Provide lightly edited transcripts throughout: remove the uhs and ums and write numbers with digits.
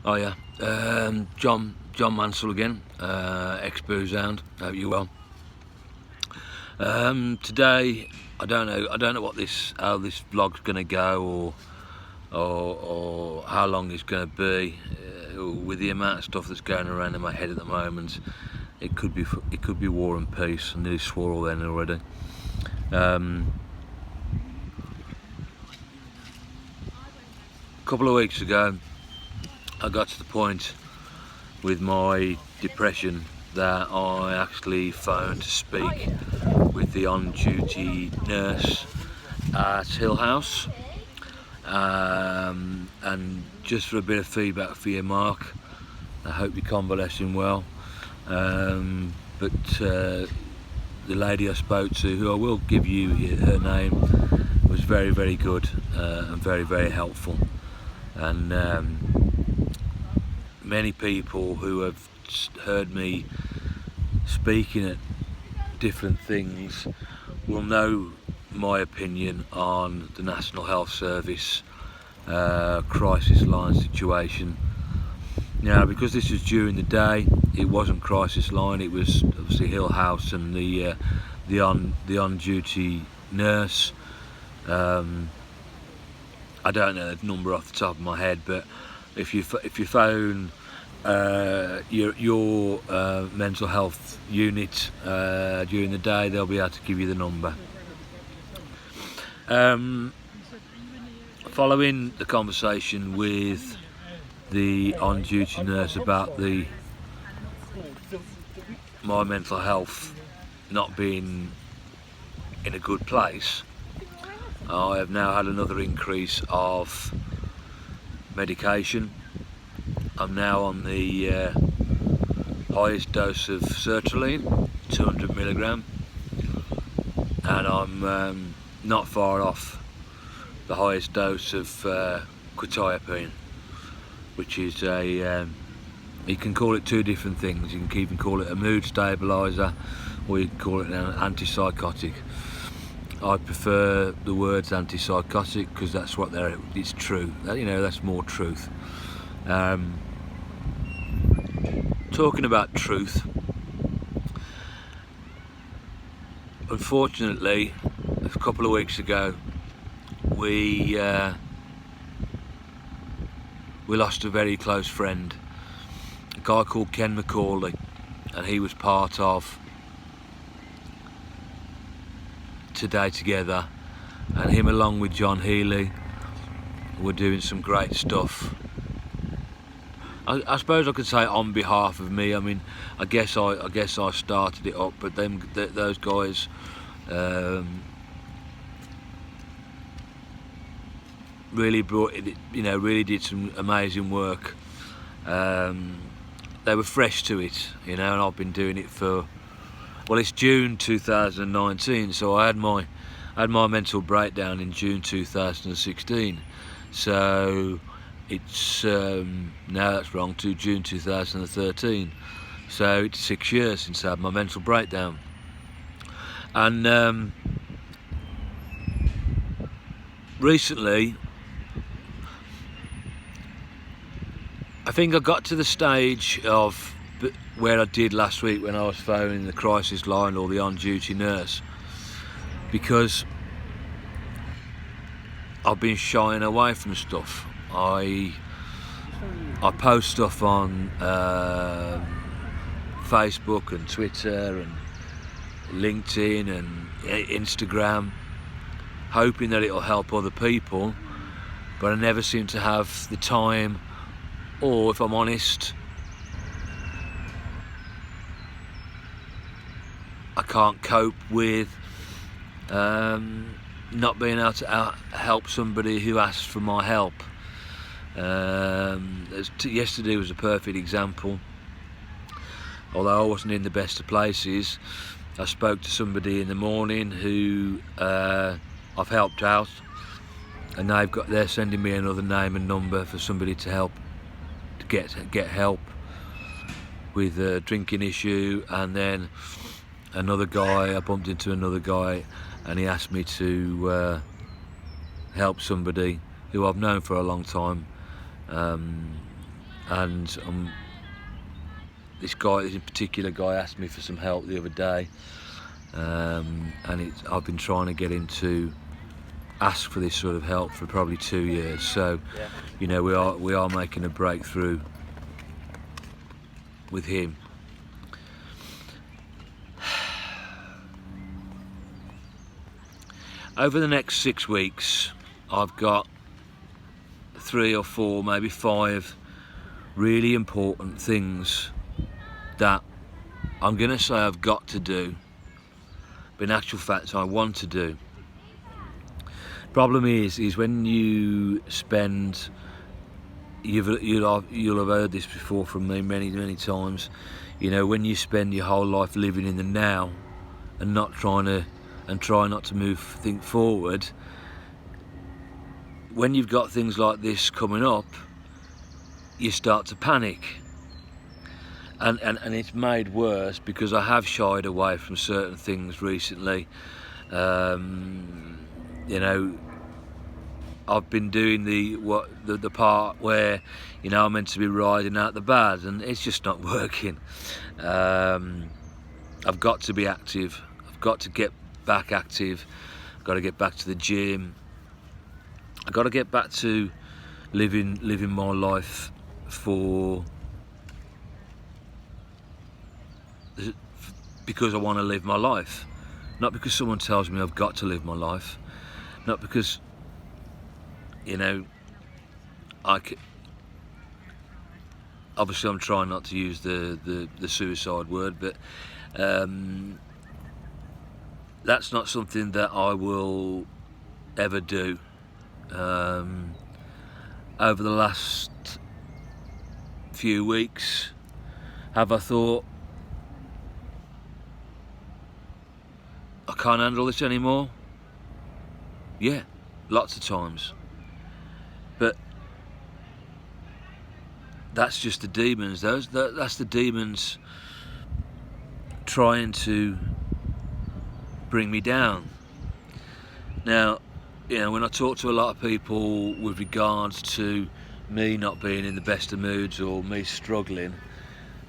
Oh yeah, John Mansell again, ex-booze hound. Hope you're well. Today, I don't know how this vlog's going to go, or how long it's going to be. With the amount of stuff that's going around in my head at the moment, it could be War and Peace. I nearly swore all then already. A couple of weeks ago, I got to the point with my depression that I actually phoned to speak with the on-duty nurse at Hill House, and just for a bit of feedback for you, Mark. I hope you're convalescing well. But the lady I spoke to, who I will give you her name, was very, very good and very, very helpful. And many people who have heard me speaking at different things will know my opinion on the National Health Service crisis line situation. Now, because this was during the day, it wasn't crisis line. It was obviously Hill House and the on-duty nurse. I don't know the number off the top of my head, but if you phone your mental health unit during the day, they'll be able to give you the number. Following the conversation with the on-duty nurse about my mental health not being in a good place, I have now had another increase of medication. I'm now on the highest dose of sertraline, 200 milligram, and I'm not far off the highest dose of quetiapine, which is you can call it two different things. You can even call it a mood stabiliser, or you can call it an antipsychotic. I prefer the words antipsychotic because that's what it's true. That's more truth. Talking about truth, unfortunately, a couple of weeks ago, we lost a very close friend, a guy called Ken McCauley, and he was part of Today Together, and him along with John Healy were doing some great stuff. I suppose I could say on behalf of me. I mean, I guess I started it up, but those guys really brought it. Really did some amazing work. They were fresh to it, and I've been doing it for, well, it's June 2019, so I had my mental breakdown in June 2016. So it's no, that's wrong, to June 2013. So it's 6 years since I had my mental breakdown. And recently, I think I got to the stage of where I did last week when I was phoning the crisis line or the on-duty nurse, because I've been shying away from stuff. I post stuff on Facebook and Twitter and LinkedIn and Instagram, hoping that it'll help other people, but I never seem to have the time, or if I'm honest, I can't cope with not being able to help somebody who asks for my help. Yesterday was a perfect example. Although I wasn't in the best of places, I spoke to somebody in the morning who I've helped out, and they're sending me another name and number for somebody to help, to get help with a drinking issue. And then I bumped into another guy, and he asked me to help somebody who I've known for a long time, and this particular guy asked me for some help the other day, and I've been trying to get him to ask for this sort of help for probably 2 years. So, you know, we are making a breakthrough with him. Over the next 6 weeks, I've got 3 or 4, maybe 5 really important things that I'm going to say I've got to do, but in actual fact I want to do. Problem is when you spend, you'll have heard this before from me many times, you know, when you spend your whole life living in the now and try not to think forward, when you've got things like this coming up, you start to panic. And it's made worse because I have shied away from certain things recently. You know, I've been doing the part where, you know, I'm meant to be riding out the bad, and it's just not working. I've got to be active. I've got to get back active. I've got to get back to the gym. I've got to get back to living my life because I want to live my life, not because someone tells me I've got to live my life, not because, you know, obviously I'm trying not to use the suicide word, but that's not something that I will ever do. Over the last few weeks, have I thought, I can't handle this anymore? Yeah, lots of times. But that's just the demons. That's the demons trying to bring me down. Now, you know, when I talk to a lot of people with regards to me not being in the best of moods or me struggling,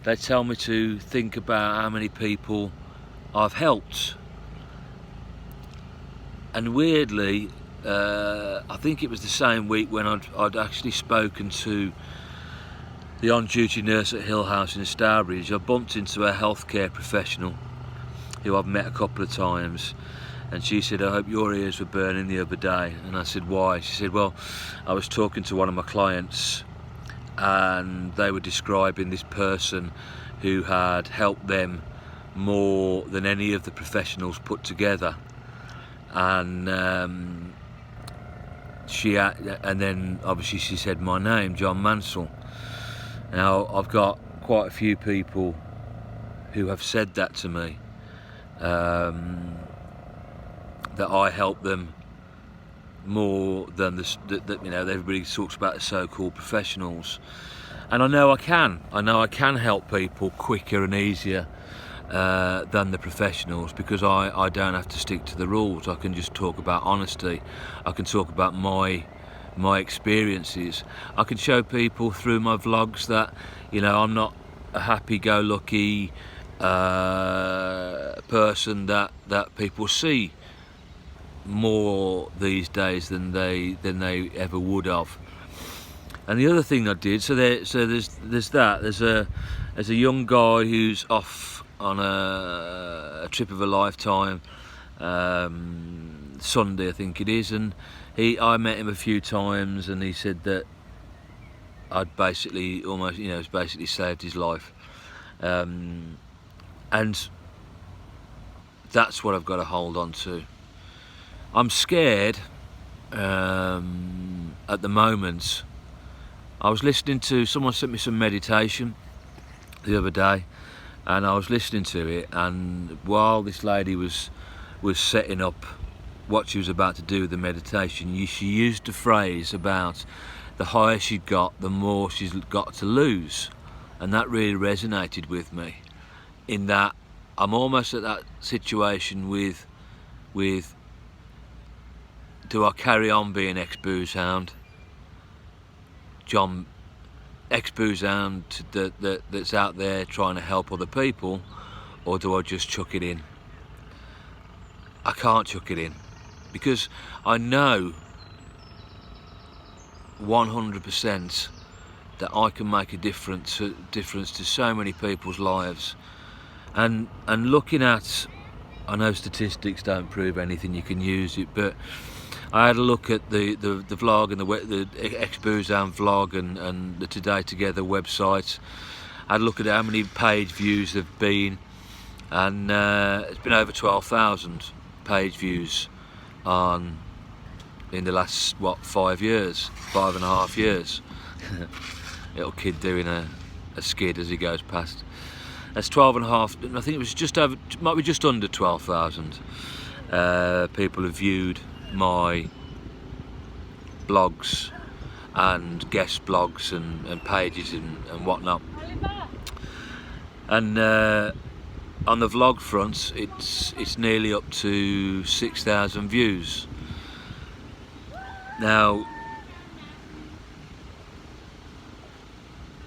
they tell me to think about how many people I've helped. And weirdly, I think it was the same week when I'd actually spoken to the on-duty nurse at Hill House in Stourbridge. I bumped into a healthcare professional who I've met a couple of times, and she said, "I hope your ears were burning the other day." And I said, "Why?" She said, "Well, I was talking to one of my clients and they were describing this person who had helped them more than any of the professionals put together." And and then obviously she said my name, John Mansell. Now, I've got quite a few people who have said that to me, that I help them more than you know, everybody talks about the so-called professionals. And I know I can help people quicker and easier than the professionals, because I don't have to stick to the rules. I can just talk about honesty. I can talk about my experiences. I can show people through my vlogs that, you know, I'm not a happy-go-lucky person that people see more these days than they ever would have. And the other thing I did, there's that. There's a young guy who's off on a trip of a lifetime, Sunday I think it is, and I met him a few times, and he said that I'd basically almost, you know, it's basically saved his life, and that's what I've got to hold on to. I'm scared at the moment. I was listening to, someone sent me some meditation the other day, and I was listening to it, and while this lady was setting up what she was about to do with the meditation, she used a phrase about the higher she got, the more she's got to lose. And that really resonated with me, in that I'm almost at that situation with do I carry on being ex-booze hound, John ex-booze hound that's out there trying to help other people, or do I just chuck it in? I can't chuck it in, because I know 100% that I can make a difference to so many people's lives. And looking at, I know statistics don't prove anything, you can use it, but I had a look at the vlog and the ex-booze hound vlog and the Today Together website. I had a look at how many page views there've been, and it's been over 12,000 page views in the last 5 years, 5.5 years. Little kid doing a skid as he goes past. That's 12.5. I think it was just over, might be just under 12,000 people have viewed my blogs and guest blogs and pages and whatnot. And on the vlog front, it's nearly up to 6,000 views. Now,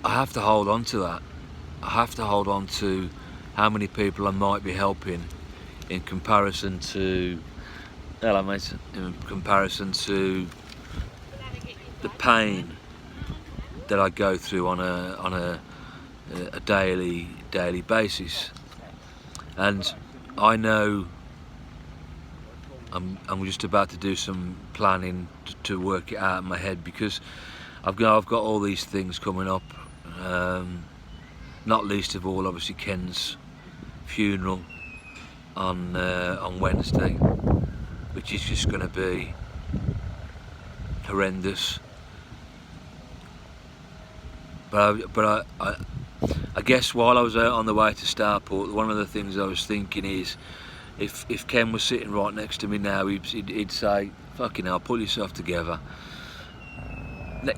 I have to hold on to that. I have to hold on to how many people I might be helping in comparison to, hello mate, in comparison to the pain that I go through on a daily basis. And I know I'm just about to do some planning to work it out in my head, because I've got all these things coming up. Not least of all, obviously, Ken's funeral on Wednesday, which is just going to be horrendous. But I guess while I was out on the way to Starport, one of the things I was thinking is, if Ken was sitting right next to me now, he'd say, "Fucking hell, pull yourself together."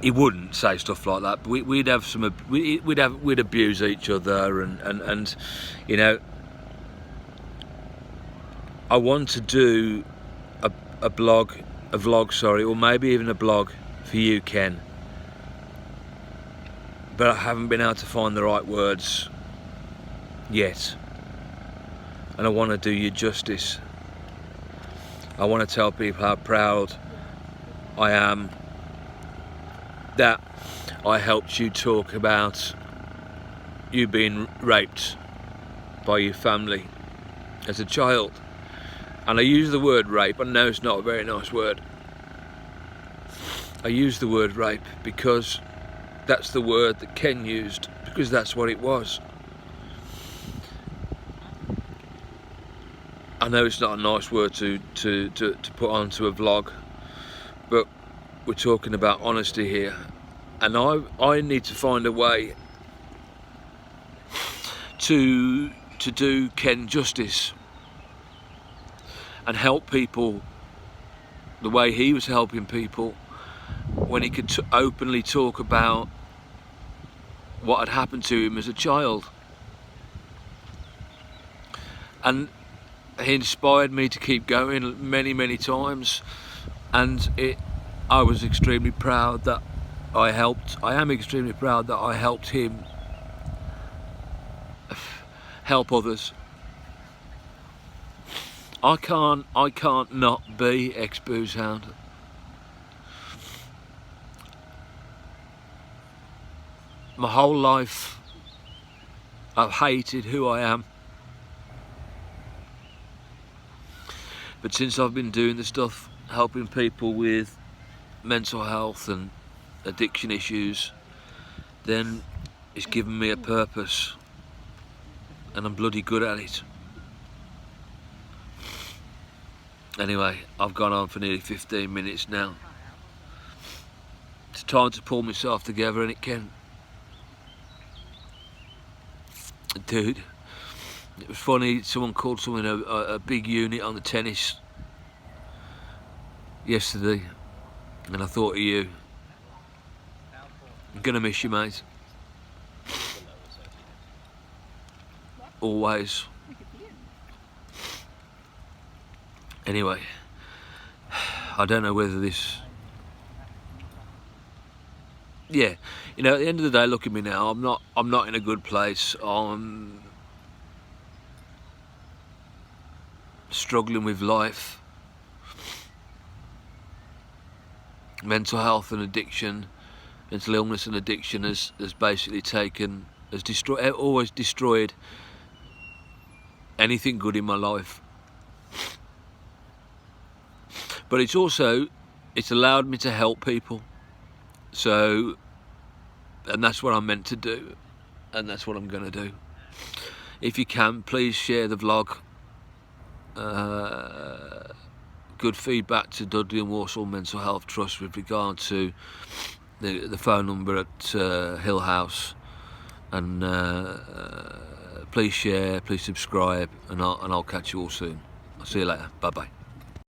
He wouldn't say stuff like that, but we'd have some, we'd abuse each other, and you know, I want to do a vlog, sorry, or maybe even a blog for you, Ken, but I haven't been able to find the right words yet, and I want to do you justice. I want to tell people how proud I am that I helped you talk about you being raped by your family as a child. And I use the word rape. I know it's not a very nice word. I use the word rape because that's the word that Ken used, because that's what it was. I know it's not a nice word to put onto a vlog, but we're talking about honesty here, and I need to find a way to do Ken justice and help people the way he was helping people when he could openly talk about what had happened to him as a child. And he inspired me to keep going many times, and I was extremely proud that I am extremely proud that I helped him help others. I can't not be ex-booze hound. My whole life I've hated who I am, but since I've been doing the stuff, helping people with mental health and addiction issues, then it's given me a purpose, and I'm bloody good at it. Anyway, I've gone on for nearly 15 minutes now. It's time to pull myself together, and it can. Dude, it was funny, someone called something a big unit on the tennis yesterday, and I thought of you. I'm gonna miss you, mate. Always. Anyway, I don't know whether this yeah, you know, at the end of the day, look at me now. I'm not in a good place. I'm struggling with life, mental health and addiction, mental illness and addiction has basically always destroyed anything good in my life. But it's allowed me to help people. So, and that's what I'm meant to do, and that's what I'm going to do. If you can, please share the vlog. Good feedback to Dudley and Walsall Mental Health Trust with regard to the phone number at Hill House, and please share, please subscribe, and I'll catch you all soon. I'll see you later. Bye bye.